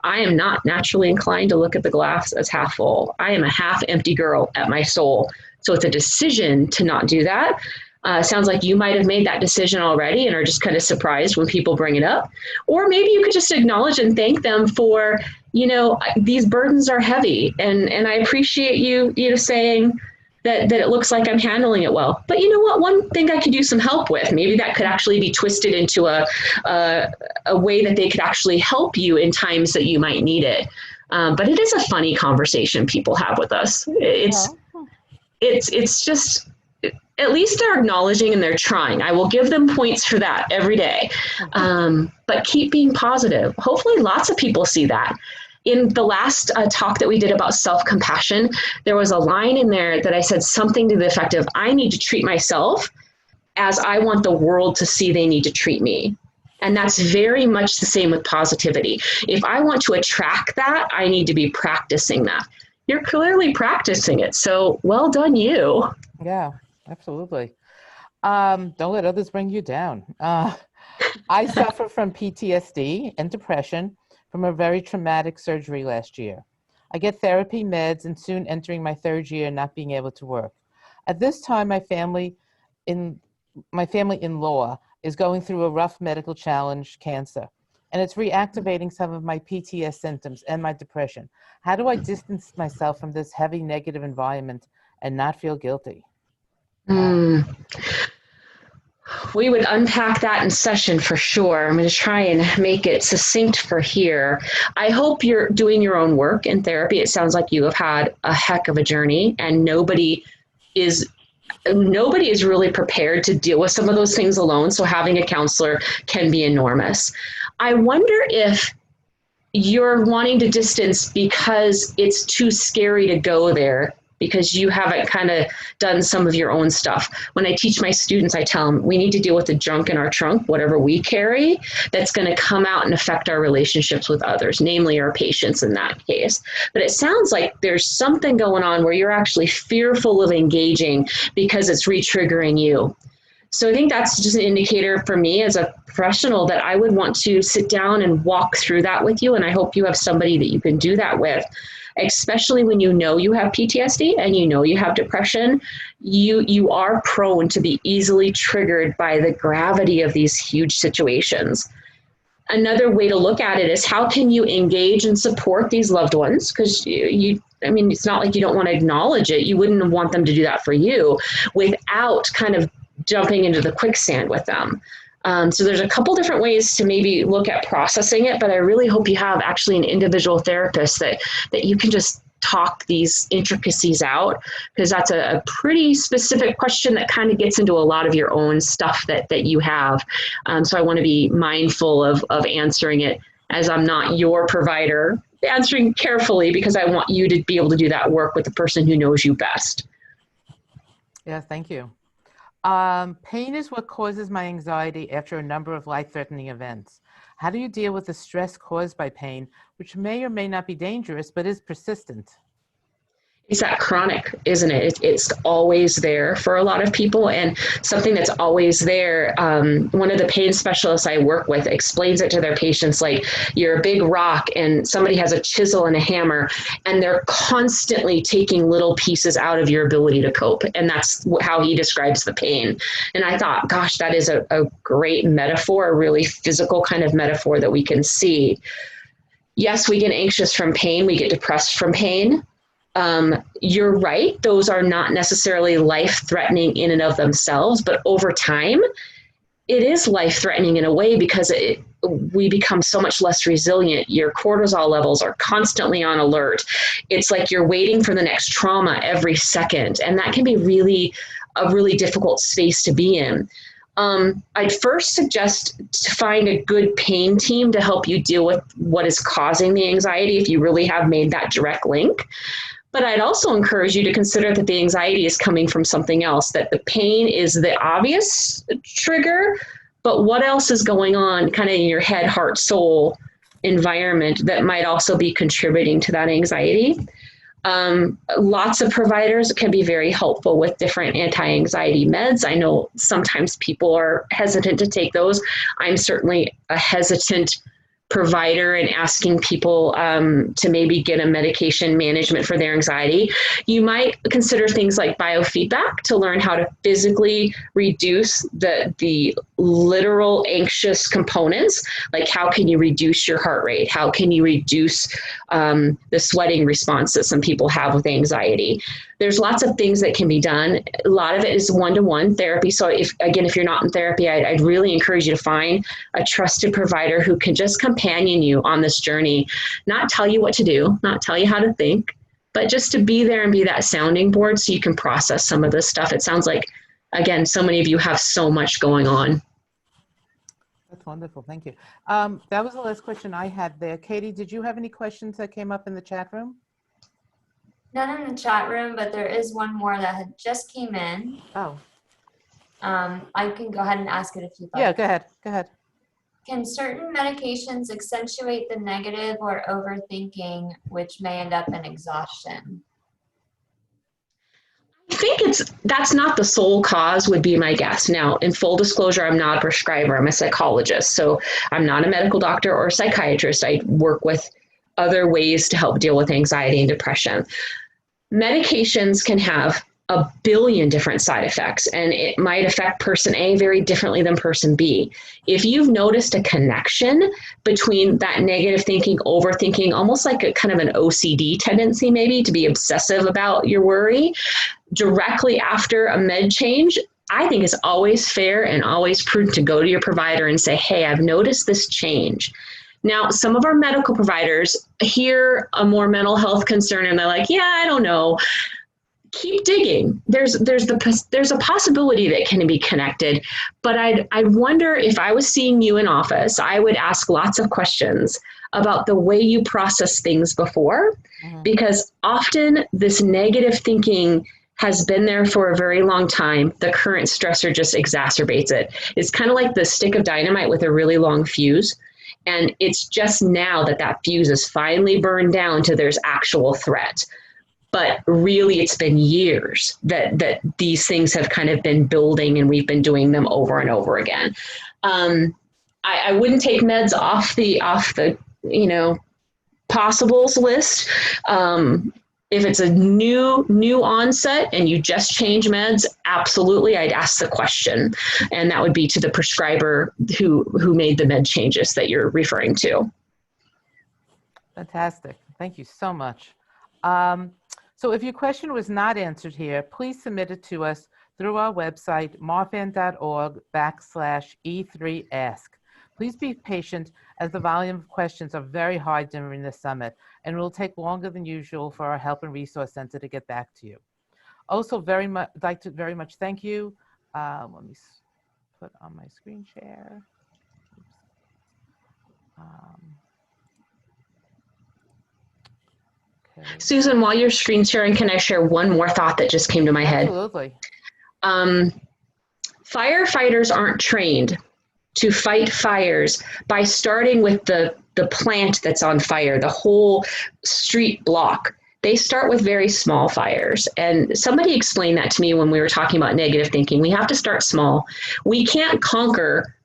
I am not naturally inclined to look at the glass as half full. I am a half empty girl at my soul. So it's a decision to not do that. Sounds like you might have made that decision already and are just kind of surprised when people bring it up. Or maybe you could just acknowledge and thank them for, these burdens are heavy. And I appreciate you saying that it looks like I'm handling it well. But you know what? One thing I could use some help with, maybe that could actually be twisted into a way that they could actually help you in times that you might need it. But it is a funny conversation people have with us. It's just, at least they're acknowledging and they're trying. I will give them points for that every day. But keep being positive. Hopefully lots of people see that. In the last talk that we did about self-compassion, there was a line in there that I said something to the effect of, I need to treat myself as I want the world to see they need to treat me. And that's very much the same with positivity. If I want to attract that, I need to be practicing that. You're clearly practicing it. So well done, you. Yeah, absolutely. Don't let others bring you down. I suffer from PTSD and depression from a very traumatic surgery last year. I get therapy, meds, and soon entering my third year not being able to work. At this time, my family-in-law is going through a rough medical challenge, cancer, and it's reactivating some of my PTS symptoms and my depression. How do I distance myself from this heavy negative environment and not feel guilty? We would unpack that in session for sure. I'm going to try and make it succinct for here. I hope you're doing your own work in therapy. It sounds like you have had a heck of a journey, and nobody is really prepared to deal with some of those things alone. So having a counselor can be enormous. I wonder if you're wanting to distance because it's too scary to go there, because you haven't kind of done some of your own stuff. When I teach my students, I tell them we need to deal with the junk in our trunk, whatever we carry, that's going to come out and affect our relationships with others, namely our patients in that case. But it sounds like there's something going on where you're actually fearful of engaging because it's re-triggering you. So I think that's just an indicator for me as a professional that I would want to sit down and walk through that with you. And I hope you have somebody that you can do that with, especially when you know you have PTSD and you know you have depression. You are prone to be easily triggered by the gravity of these huge situations. Another way to look at it is how can you engage and support these loved ones? Because it's not like you don't want to acknowledge it. You wouldn't want them to do that for you without kind of jumping into the quicksand with them. So there's a couple different ways to maybe look at processing it, but I really hope you have actually an individual therapist that you can just talk these intricacies out, because that's a pretty specific question that kind of gets into a lot of your own stuff that you have. So I want to be mindful of answering it, as I'm not your provider, answering carefully, because I want you to be able to do that work with the person who knows you best. Yeah, thank you. Pain is what causes my anxiety after a number of life-threatening events. How do you deal with the stress caused by pain, which may or may not be dangerous, but is persistent? It's that chronic, isn't it? It's always there for a lot of people, and something that's always there. One of the pain specialists I work with explains it to their patients like you're a big rock and somebody has a chisel and a hammer, and they're constantly taking little pieces out of your ability to cope. And that's how he describes the pain. And I thought, gosh, that is a great metaphor, a really physical kind of metaphor that we can see. Yes, we get anxious from pain. We get depressed from pain. You're right. Those are not necessarily life-threatening in and of themselves, but over time, it is life-threatening in a way because we become so much less resilient. Your cortisol levels are constantly on alert. It's like you're waiting for the next trauma every second, and that can be a really difficult space to be in. I'd first suggest to find a good pain team to help you deal with what is causing the anxiety if you really have made that direct link. But I'd also encourage you to consider that the anxiety is coming from something else, that the pain is the obvious trigger, but what else is going on kind of in your head, heart, soul environment that might also be contributing to that anxiety. Lots of providers can be very helpful with different anti-anxiety meds. I know sometimes people are hesitant to take those. I'm certainly a hesitant provider and asking people to maybe get a medication management for their anxiety. You might consider things like biofeedback to learn how to physically reduce the literal anxious components. Like how can you reduce your heart rate? How can you reduce the sweating response that some people have with anxiety? There's lots of things that can be done. A lot of it is one-to-one therapy. So if you're not in therapy, I'd really encourage you to find a trusted provider who can just companion you on this journey, not tell you what to do, not tell you how to think, but just to be there and be that sounding board so you can process some of this stuff. It sounds like, again, so many of you have so much going on. That's wonderful. Thank you. That was the last question I had there. Katie, did you have any questions that came up in the chat room? None in the chat room, but there is one more that had just came in. Oh. I can go ahead and ask it if you'd like. Yeah, go ahead. Go ahead. Can certain medications accentuate the negative or overthinking, which may end up in exhaustion? I think that's not the sole cause, would be my guess. Now, in full disclosure, I'm not a prescriber. I'm a psychologist. So I'm not a medical doctor or a psychiatrist. I work with other ways to help deal with anxiety and depression. Medications can have a billion different side effects, and it might affect person A very differently than person B. If you've noticed a connection between that negative thinking, overthinking, almost like a kind of an OCD tendency maybe to be obsessive about your worry, directly after a med change, I think it's always fair and always prudent to go to your provider and say, hey, I've noticed this change. Now, some of our medical providers hear a more mental health concern and they're like, yeah, I don't know. Keep digging. There's a possibility that can be connected, but I wonder if I was seeing you in office, I would ask lots of questions about the way you process things before, because often this negative thinking has been there for a very long time. The current stressor just exacerbates it. It's kind of like the stick of dynamite with a really long fuse. And it's just now that that fuse is finally burned down to there's actual threat. But really, it's been years that these things have kind of been building, and we've been doing them over and over again. I wouldn't take meds off the possibles list. If it's a new onset and you just change meds, absolutely, I'd ask the question, and that would be to the prescriber who made the med changes that you're referring to. Fantastic. Thank you so much. So if your question was not answered here, please submit it to us through our website, marfan.org/E3ask. Please be patient, as the volume of questions are very high during the summit, and it will take longer than usual for our Help and Resource Center to get back to you. Also, I'd like to very much thank you. Let me put on my screen share. Okay. Susan, while you're screen sharing, can I share one more thought that just came to my head? Absolutely. Firefighters aren't trained to fight fires by starting with the plant that's on fire, the whole street block. They start with very small fires. And somebody explained that to me when we were talking about negative thinking. We have to start small. We can't conquer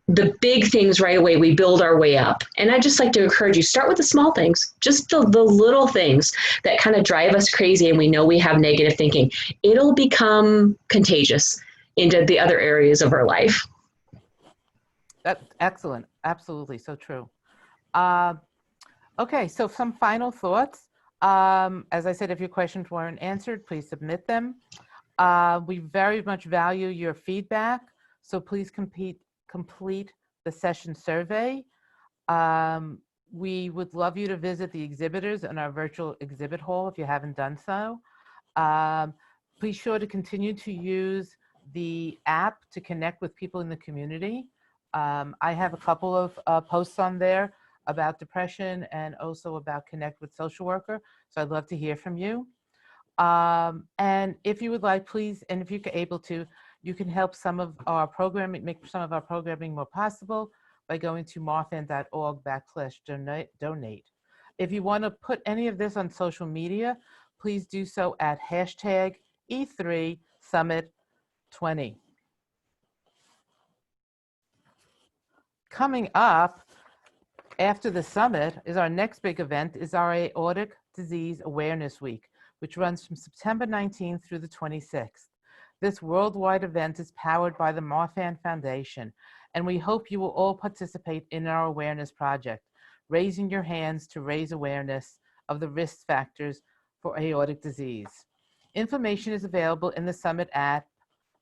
the big things right away. We build our way up. And I just like to encourage you, start with the small things, just the little things that kind of drive us crazy and we know we have negative thinking. It'll become contagious into the other areas of our life. That's excellent. Absolutely. So true. Okay. So some final thoughts. As I said, if your questions weren't answered, please submit them. We very much value your feedback. So please complete the session survey. We would love you to visit the exhibitors in our virtual exhibit hall if you haven't done so. Please sure to continue to use the app to connect with people in the community. I have a couple of posts on there about depression and also about connect with social worker. So I'd love to hear from you. And if you would like, please, and if you're able to, you can help some of our programming, make some of our programming more possible by going to marfan.org/donate. If you want to put any of this on social media, please do so at #E3Summit20. Coming up after the summit is our next big event, is our Aortic Disease Awareness Week, which runs from September 19th through the 26th. This worldwide event is powered by the Marfan Foundation, and we hope you will all participate in our awareness project, raising your hands to raise awareness of the risk factors for aortic disease. Information is available in the Summit app,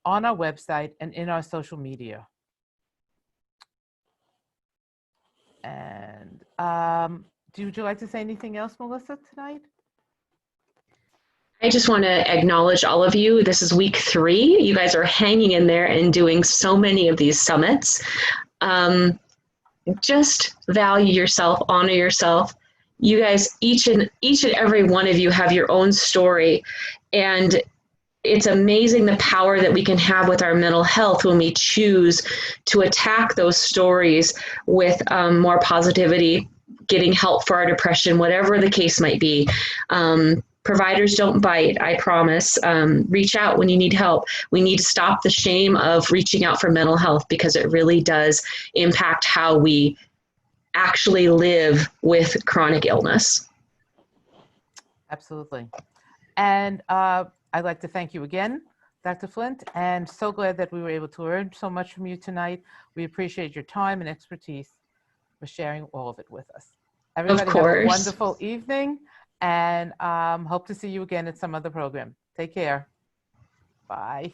on our website, and in our social media. And would you like to say anything else, Melissa, tonight? I just want to acknowledge all of you. This is week 3. You guys are hanging in there and doing so many of these summits. Just value yourself, honor yourself. You guys, each and every one of you have your own story. And it's amazing the power that we can have with our mental health when we choose to attack those stories with more positivity, getting help for our depression, whatever the case might be. Providers don't bite, I promise. Reach out when you need help. We need to stop the shame of reaching out for mental health, because it really does impact how we actually live with chronic illness. Absolutely. And I'd like to thank you again, Dr. Flint, and so glad that we were able to learn so much from you tonight. We appreciate your time and expertise for sharing all of it with us. Everybody have a wonderful evening, and hope to see you again at some other program. Take care. Bye.